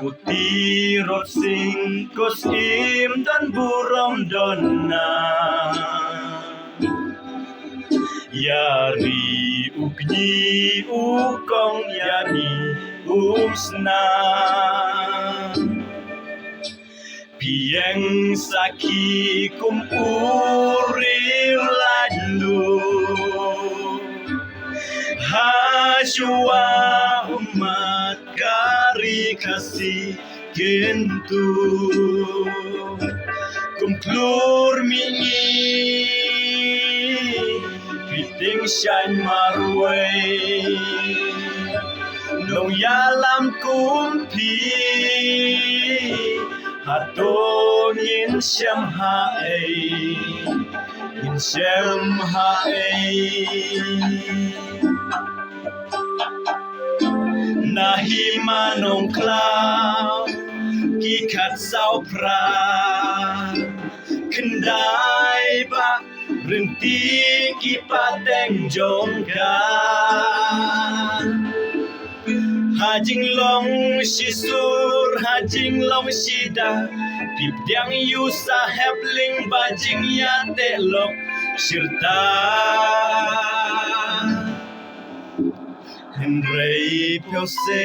Putih rot sing kos im dan buram donna Yari ukni ukong yani umsna Pieng saki kum uril landu Hajwa umat kari kasih gentu Kumplur mingi Piting shine marway Nong yalam kumpi Hatong in shem hae In shem hae Nahi manong klau Kikat sao pra Kendai ba Renti kipateng jongka Hajing long sisur Hajing long sida Pipdyang yusa hebling Bajing ya telok Sirta Henry piose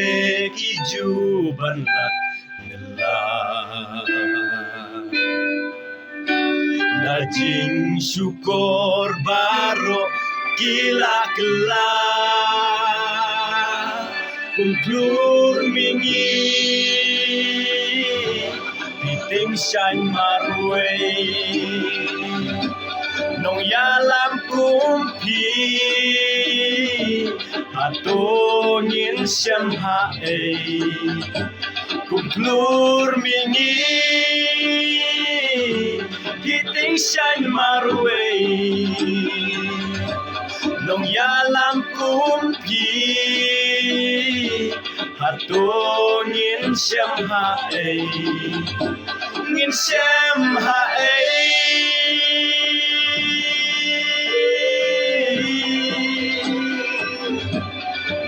kiju banlat nela Najing syukur baro gila kela Kumplur mingi Piting shine marway Nong yalam kumpi Atongin siyam hae Kumplur mingi Piting shine marway Nong yalam kumpi Atongin siyam hae Ngin siyam hae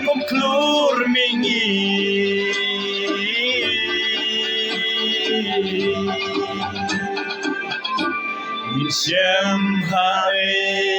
Kumplur mingi Ngin siyam hae